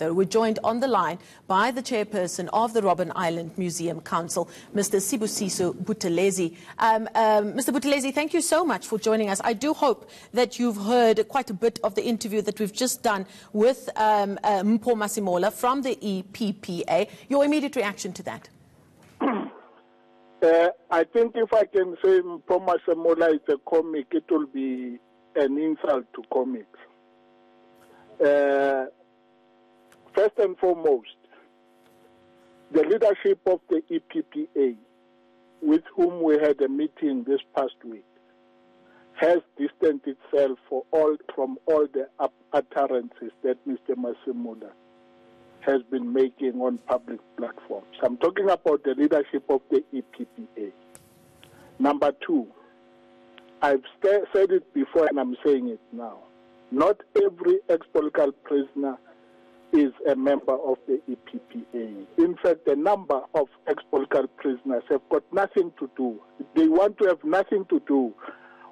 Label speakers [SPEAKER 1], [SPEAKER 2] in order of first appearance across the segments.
[SPEAKER 1] We're joined on the line by the chairperson of the Robben Island Museum Council, Mr. Sibusiso Buthelezi. Mr. Buthelezi, thank you so much for joining us. I do hope that you've heard quite a bit of the interview that we've just done with Mpho Masimola from the EPPA. Your immediate reaction to that?
[SPEAKER 2] I think if I can say Mpho Masimola is a comic, it will be an insult to comics. First and foremost, the leadership of the EPPA, with whom we had a meeting this past week, has distanced itself from all the utterances that Mr. Masimola has been making on public platforms. I'm talking about the leadership of the EPPA. Number two, I've said it before and I'm saying it now. Not every ex-political prisoner is a member of the EPPA. In fact, the number of ex-political prisoners have got nothing to do. They want to have nothing to do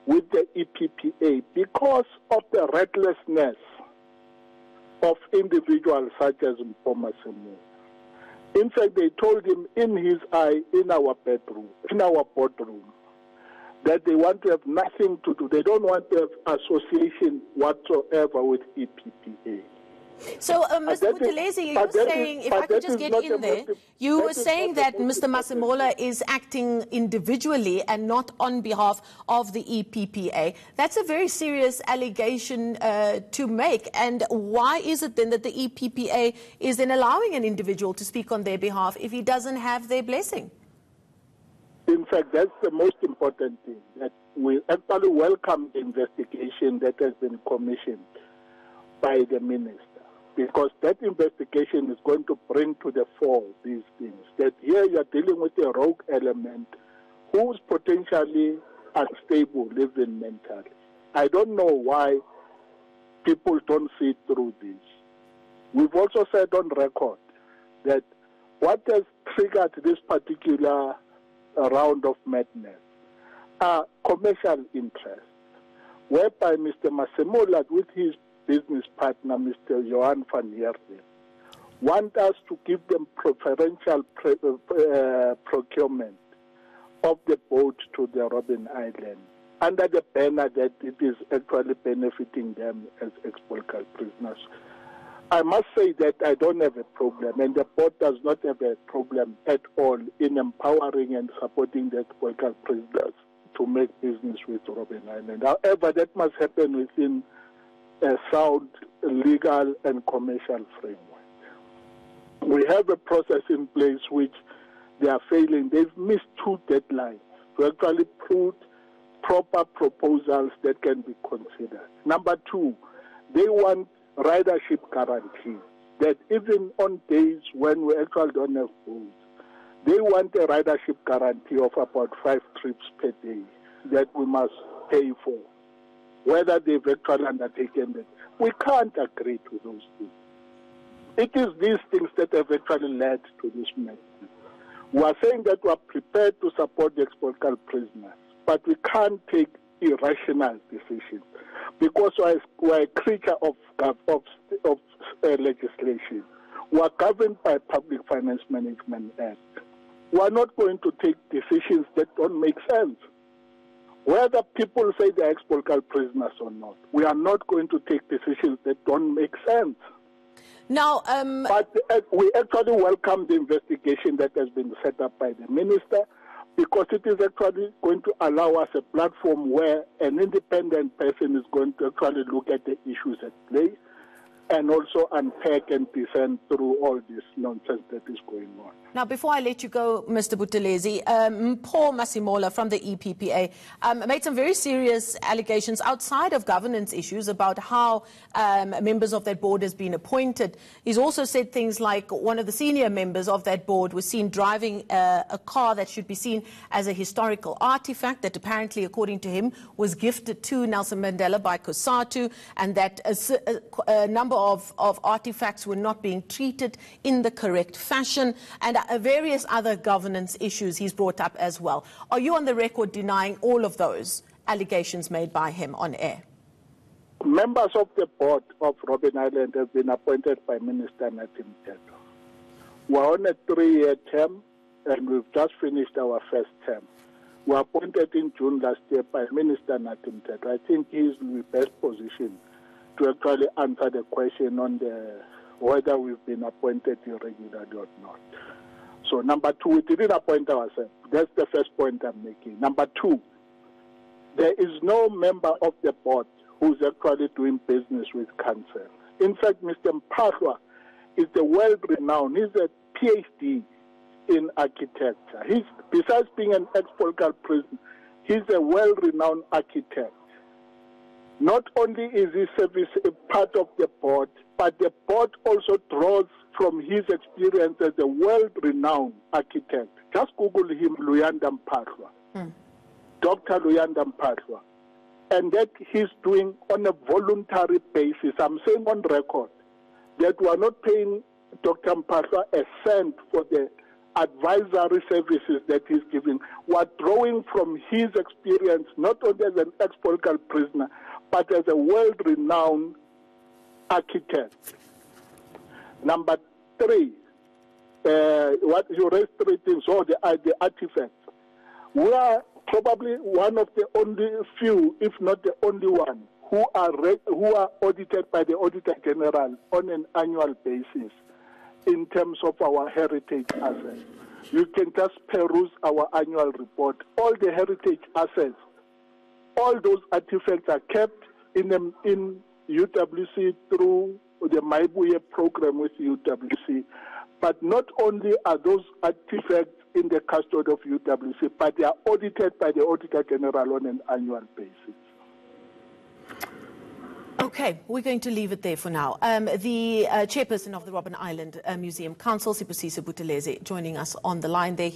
[SPEAKER 2] with the EPPA because of the recklessness of individuals such as Mpho Masimola. In fact, they told him in his eye, in our boardroom, that they want to have nothing to do. They don't want to have association whatsoever with EPPA.
[SPEAKER 1] So, Mr. Buthelezi, you're saying, if I could just get in there, you were saying that Mr. Masimola is acting individually and not on behalf of the EPPA. That's a very serious allegation to make. And why is it then that the EPPA is then allowing an individual to speak on their behalf if he doesn't have their blessing?
[SPEAKER 2] In fact, that's the most important thing, that we actually welcome the investigation that has been commissioned by the minister. Because that investigation is going to bring to the fore these things. That here you're dealing with a rogue element who's potentially unstable, living mentally. I don't know why people don't see through this. We've also said on record that what has triggered this particular round of madness are commercial interests, whereby Mr. Masimola, with his business partner, Mr. Johan van Heerden, want us to give them preferential procurement of the boat to the Robben Island under the banner that it is actually benefiting them as ex-political prisoners. I must say that I don't have a problem, and the board does not have a problem at all in empowering and supporting the ex-political prisoners to make business with Robben Island. However, that must happen within a sound legal and commercial framework. We have a process in place which they are failing. They've missed 2 deadlines to actually put proper proposals that can be considered. Number 2, they want ridership guarantee, that even on days when we actually don't have boats, they want a ridership guarantee of about 5 trips per day that we must pay for, whether they've actually undertaken it. We can't agree to those things. It is these things that have actually led to this mess. We are saying that we are prepared to support the ex-political prisoners, but we can't take irrational decisions because we are a creature of legislation. We are governed by Public Finance Management Act. We are not going to take decisions that don't make sense. Whether people say they're ex-political prisoners or not, we are not going to take decisions that don't make sense.
[SPEAKER 1] Now,
[SPEAKER 2] but we actually welcome the investigation that has been set up by the minister, because it is actually going to allow us a platform where an independent person is going to actually look at the issues at play and also unpack and discern through all this nonsense that is going on.
[SPEAKER 1] Now, before I let you go, Mr. Buthelezi, Mpho Masimola from the EPPA made some very serious allegations outside of governance issues about how members of that board has been appointed. He's also said things like one of the senior members of that board was seen driving a car that should be seen as a historical artifact that apparently, according to him, was gifted to Nelson Mandela by COSATU, and that a number of artifacts were not being treated in the correct fashion, and various other governance issues he's brought up as well. Are you on the record denying all of those allegations made by him on air?
[SPEAKER 2] members of the board of Robben Island have been appointed by Minister Nathi Mthethwa. We're on a 3-year term, and we've just finished our first term. We were appointed in June last year by Minister Nathi Mthethwa. I think he's in the best position to actually answer the question on whether we've been appointed irregularly or not. So number two, we didn't appoint ourselves. That's the first point I'm making. Number two, there is no member of the board who's actually doing business with council. In fact, Mr. Mthethwa is the world-renowned. He's a PhD in architecture. Besides being an ex-political prisoner, he's a well-renowned architect. Not only is he a part of the board, but the board also draws from his experience as a world-renowned architect. Just Google him, Luyanda Mthethwa, Dr. Luyanda Mthethwa, and that he's doing on a voluntary basis. I'm saying on record that we are not paying Dr. Mthethwa a cent for the advisory services that he's giving. We're drawing from his experience, not only as an ex-political prisoner, but as a world-renowned architect. Number three, what you raised three things, the artifacts. We are probably one of the only few, if not the only one, who are audited by the Auditor General on an annual basis in terms of our heritage assets. You can just peruse our annual report. All the heritage assets, all those artifacts are kept in UWC through the Maibuye program with UWC. But not only are those artifacts in the custody of UWC, but they are audited by the Auditor General on an annual basis.
[SPEAKER 1] Okay, we're going to leave it there for now. The chairperson of the Robben Island Museum Council, Sipusisa Buthelezi, joining us on the line there.